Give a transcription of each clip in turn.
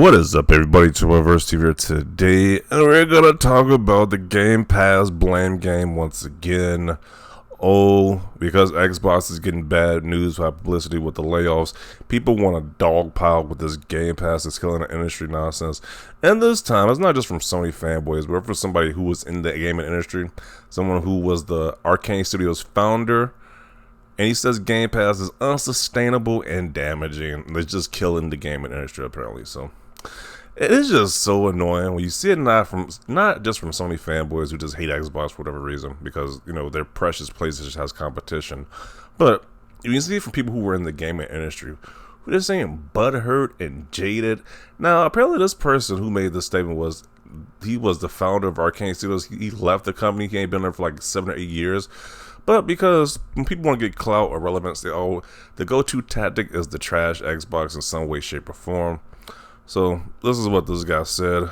What is up, everybody? Twitterverse TV here today, and we're gonna talk about the Game Pass blame game once again. Oh, because Xbox is getting bad news by publicity with the layoffs, people want to dogpile with this Game Pass that's killing the industry nonsense. And this time, it's not just from Sony fanboys, but for somebody who was in the gaming industry, someone who was the Arcane Studios founder. And he says Game Pass is unsustainable and damaging. It's just killing the gaming industry, apparently. So it is just so annoying when you see it not just from Sony fanboys who just hate Xbox for whatever reason, because their precious PlayStation has competition. But you see it from people who were in the gaming industry who are just saying butthurt and jaded. Now, apparently, this person who made this statement was the founder of Arcane Studios. He left the company. He ain't been there for like 7 or 8 years. But because when people want to get clout or relevance, the go-to tactic is to trash Xbox in some way, shape, or form. So this is what this guy said.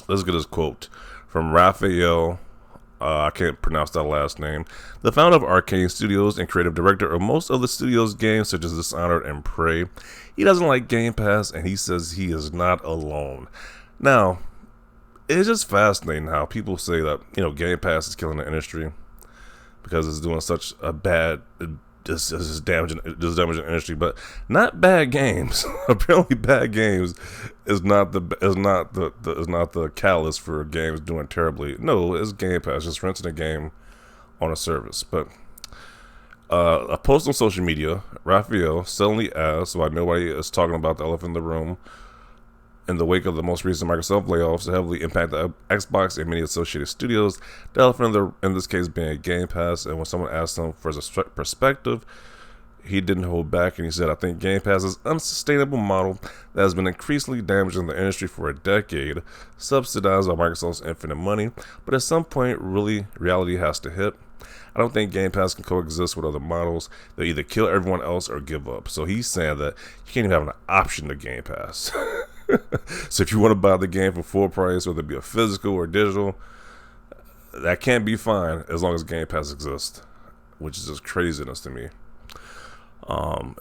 Let's get his quote from Raphael. I can't pronounce that last name. The founder of Arcane Studios and creative director of most of the studio's games, such as Dishonored and Prey. He doesn't like Game Pass, and he says he is not alone. Now, it's just fascinating how people say that, Game Pass is killing the industry because it's doing such a bad, this is damaging the industry, but not bad games. Apparently, bad games is not the catalyst for games doing terribly. No, it's Game Pass, just renting a game on a service. But a post on social media, Raphael suddenly asked why nobody is talking about the elephant in the room. In the wake of the most recent Microsoft layoffs that heavily impacted Xbox and many associated studios, the elephant in this case being Game Pass. And when someone asked him for his perspective, he didn't hold back, and he said, "I think Game Pass is an unsustainable model that has been increasingly damaging the industry for a decade, subsidized by Microsoft's infinite money. But at some point, reality has to hit. I don't think Game Pass can coexist with other models. They'll either kill everyone else or give up." So he's saying that you can't even have an option to Game Pass. So if you want to buy the game for full price, whether it be a physical or digital, that can't be fine as long as Game Pass exists, which is just craziness to me.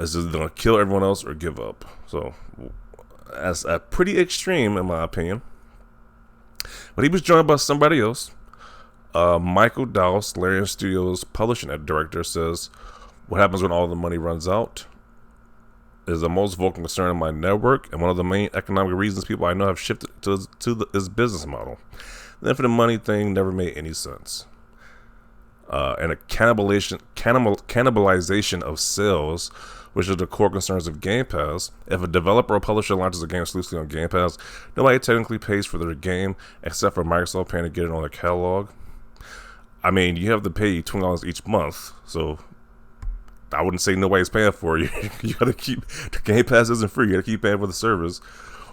It's just going to kill everyone else or give up. So that's pretty extreme in my opinion. But he was joined by somebody else. Michael Dowse, Arcane Studios publishing director, says, "What happens when all the money runs out is the most vocal concern in my network, and one of the main economic reasons people I know have shifted to this business model. The infinite money thing never made any sense. And a cannibalization of sales, which are the core concerns of Game Pass. If a developer or publisher launches a game exclusively on Game Pass, nobody technically pays for their game except for Microsoft paying to get it on their catalog. I mean, you have to pay $20 each month, so I wouldn't say nobody's paying for it. You gotta the Game Pass isn't free. You gotta keep paying for the service,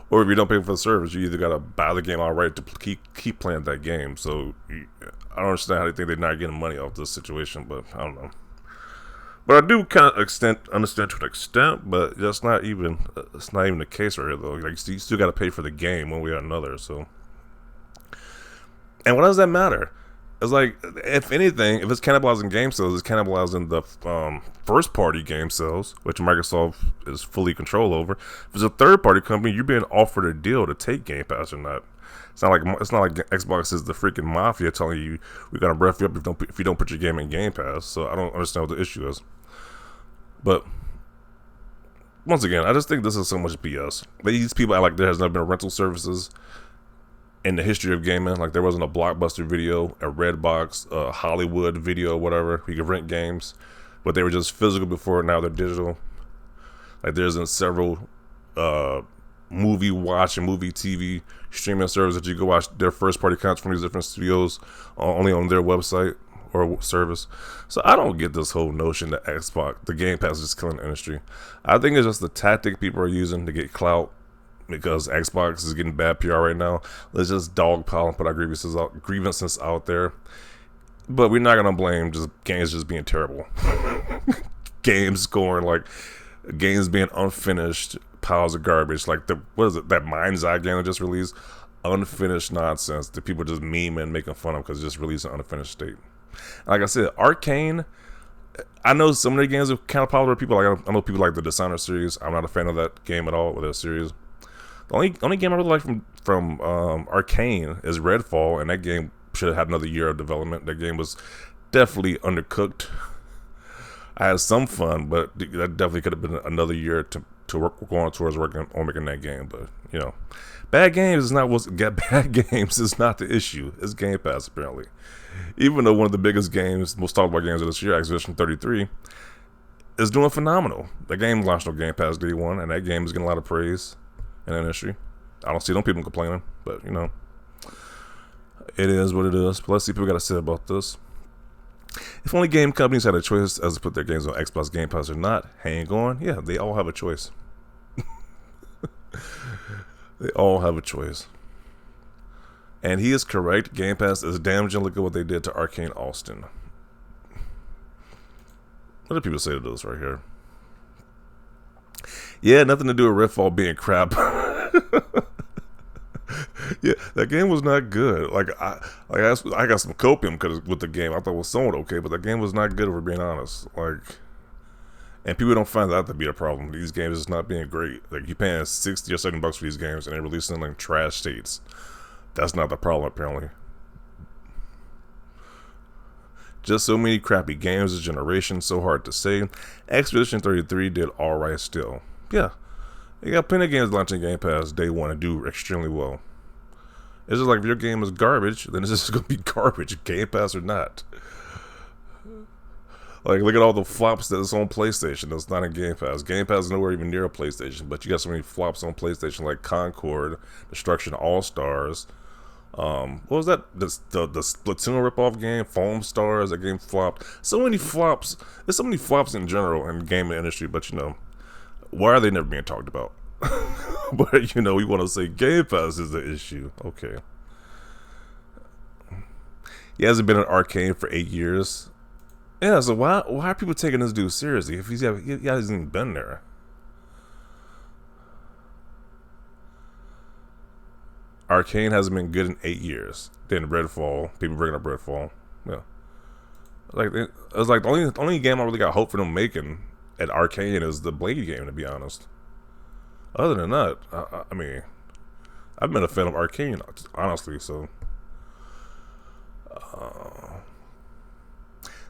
or if you don't pay for the service, you either gotta buy the game outright to keep playing that game. So I don't understand how they think they're not getting money off this situation, but I don't know. But I do kind of understand to an extent, but it's not even the case right here though. Like you still gotta pay for the game one way or another. So, and what does that matter? It's like, if anything, if it's cannibalizing game sales, it's cannibalizing the first-party game sales, which Microsoft is fully control over. If it's a third-party company, you're being offered a deal to take Game Pass or not. It's not like Xbox is the freaking mafia telling you we're gonna breath you up if you don't put your game in Game Pass. So I don't understand what the issue is. But once again, I just think this is so much BS. These people act like there has never been rental services in the history of gaming. Like there wasn't a Blockbuster video, a Redbox, a Hollywood video, whatever. You could rent games, but they were just physical before. Now they're digital. Like there's in several movie watch and movie TV streaming services that you can watch their first party content from these different studios only on their website or service. So I don't get this whole notion that the Game Pass is just killing the industry. I think it's just the tactic people are using to get clout. Because Xbox is getting bad PR right now, let's just dogpile and put our grievances out there. But we're not gonna blame just games just being terrible. Games being unfinished piles of garbage. Like that Mind's Eye game that just released, unfinished nonsense that people just meme and making fun of because it just released an unfinished state. Like I said, Arcane I know some of their games are kind of popular. People like I know people like the Dishonor series. I'm not a fan of that game at all with that series. The only game I really like from Arcane is Redfall, and that game should have had another year of development. That game was definitely undercooked. I had some fun, but that definitely could have been another year to work going towards working on making that game. But you know, bad games is not what's bad games is not the issue. It's Game Pass apparently. Even though one of the biggest games, most talked about games of this year, Activision 33, is doing phenomenal. The game launched on Game Pass day one, and that game is getting a lot of praise in the industry. I don't see no people complaining, but you know, it is what it is. But let's see what people got to say about this. If only game companies had a choice as to put their games on Xbox Game Pass or not, hang on. Yeah, they all have a choice. They all have a choice. And he is correct. Game Pass is damaging. Look at what they did to Arcane Austin. What do people say to this right here? Yeah, nothing to do with Redfall being crap. Yeah, that game was not good. I got some copium with the game. I thought it was somewhat okay, but the game was not good, if we're being honest. And people don't find that to be a problem. These games is not being great. Like, you're paying $60 or $70 for these games, and they're releasing them in trash states. That's not the problem, apparently. Just so many crappy games this generation, so hard to say. Expedition 33 did alright still. Yeah, you got plenty of games launching Game Pass day one and do extremely well. It's just like if your game is garbage, then it's just going to be garbage, Game Pass or not. Like, look at all the flops that's on PlayStation that's not in Game Pass. Game Pass is nowhere even near a PlayStation, but you got so many flops on PlayStation like Concord, Destruction All-Stars. What was that? The Splatoon ripoff game, Foam Stars, that game flopped. So many flops. There's so many flops in general in the gaming industry, but you know, why are they never being talked about? But you know, we want to say Game Pass is the issue. Okay. He hasn't been in Arcane for 8 years. Yeah, so why are people taking this dude seriously if he hasn't even been there? Arcane hasn't been good in 8 years. Then Redfall, people bringing up Redfall. Yeah, it was like the only game I really got hope for them making at Arcane is the Blade game, to be honest. Other than that, I mean, I've been a fan of Arcane, honestly. So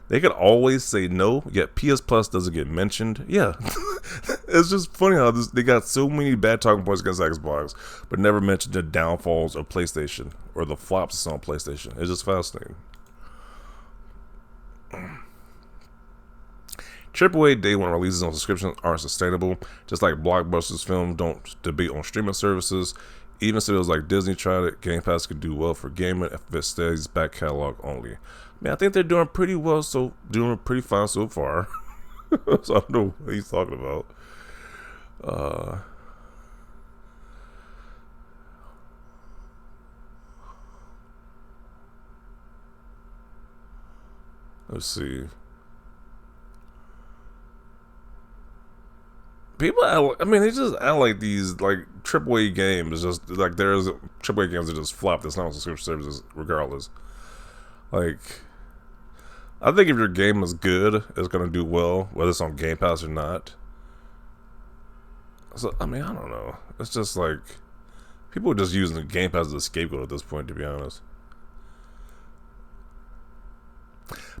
they could always say no, yet PS Plus doesn't get mentioned. Yeah. It's just funny how they got so many bad talking points against Xbox, but never mentioned the downfalls of PlayStation or the flops that's on PlayStation. It's just fascinating. AAA day one releases on subscriptions aren't sustainable. Just like blockbusters film don't debate on streaming services. Even studios like Disney tried it. Game Pass could do well for gaming if it stays back catalog only. Man, I think they're doing pretty well, doing pretty fine so far. So I don't know what he's talking about. Let's see. People, they just act like these like AAA games just like there's AAA games that just flop. That's not on subscription services, regardless. Like, I think if your game is good, it's gonna do well, whether it's on Game Pass or not. So I don't know. It's just like people are just using the Game Pass as a scapegoat at this point, to be honest.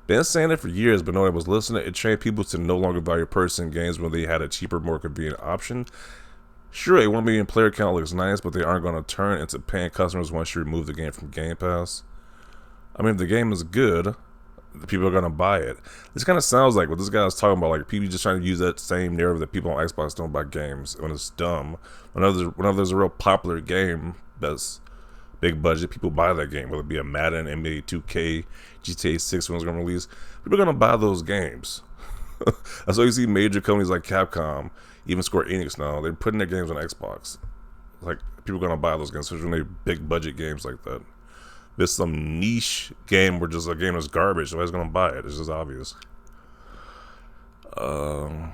Been saying it for years, but no one was listening. It trained people to no longer value purchasing games when they had a cheaper, more convenient option. Sure, a 1 million player count looks nice, but they aren't going to turn into paying customers once you remove the game from Game Pass. If the game is good, the people are going to buy it. This kind of sounds like what this guy is talking about, like people just trying to use that same narrative that people on Xbox don't buy games when it's dumb. Whenever there's a real popular game that's big budget, people buy that game, whether it be a Madden, NBA 2K, GTA 6 when it's going to release. People are going to buy those games. That's why you see major companies like Capcom, even Square Enix now, they're putting their games on Xbox. Like, people are going to buy those games, especially when they're big budget games like that. If it's some niche game where just a game is garbage, nobody's going to buy it. It's just obvious. Of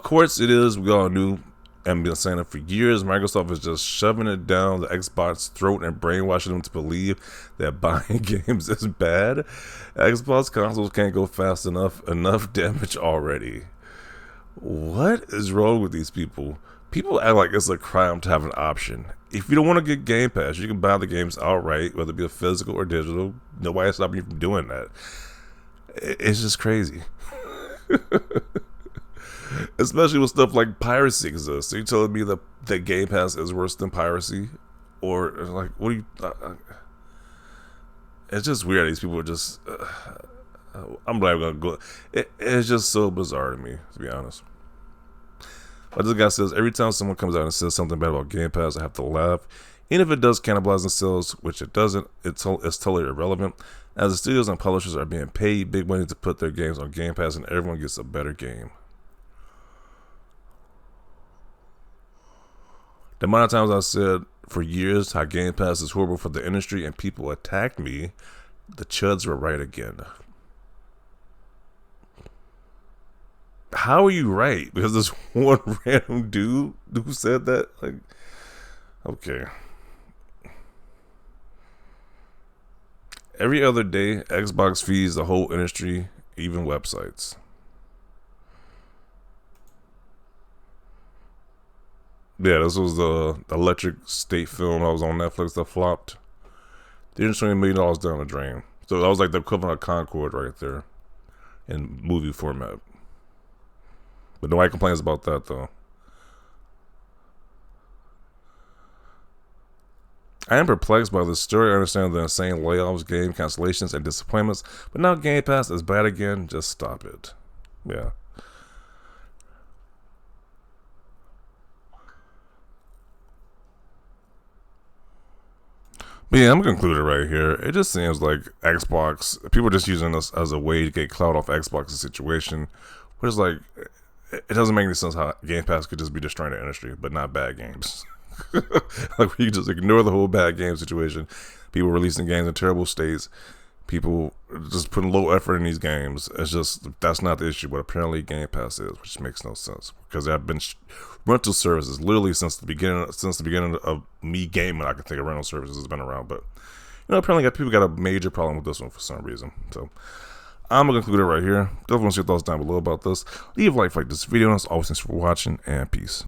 course it is. We all knew and been saying it for years. Microsoft is just shoving it down the Xbox throat and brainwashing them to believe that buying games is bad. Xbox consoles can't go fast enough damage already. What is wrong with these people? People act like it's a crime to have an option. If you don't want to get Game Pass, you can buy the games outright, whether it be a physical or digital. Nobody's stopping you from doing that. It's just crazy. Especially with stuff like piracy exists. So you're telling me that Game Pass is worse than piracy? Or, like, what do you... it's just weird. These people are just... I'm not going to go... It's just so bizarre to me, to be honest. But this guy says, every time someone comes out and says something bad about Game Pass, I have to laugh. Even if it does cannibalize the sales, which it doesn't, it's totally irrelevant. As the studios and publishers are being paid big money to put their games on Game Pass, and everyone gets a better game. The amount of times I said for years how Game Pass is horrible for the industry and people attacked me, the chuds were right again. How are you right? Because this one random dude who said that? Like, okay. Every other day, Xbox feeds the whole industry, even websites. Yeah, this was the Electric State film that was on Netflix that flopped. $320 million down the drain. So that was like the equivalent of Concord right there in movie format. But nobody complains about that, though. I am perplexed by this story. I understand the insane layoffs, game cancellations, and disappointments. But now Game Pass is bad again. Just stop it. Yeah. But yeah, I'm going to conclude it right here. It just seems like Xbox, people are just using this as a way to get clout off Xbox's situation. Which is like, it doesn't make any sense how Game Pass could just be destroying the industry, but not bad games. Like, you just ignore the whole bad game situation. People releasing games in terrible states. People just putting low effort in these games. It's just, that's not the issue, but apparently Game Pass is, which makes no sense. Because there have been rental services literally since the beginning of me gaming. I can think of rental services has been around, but apparently people got a major problem with this one for some reason. So I'm gonna conclude it right here. Definitely want to see your thoughts down below about this. Leave a like this video, and as always, thanks for watching, and peace.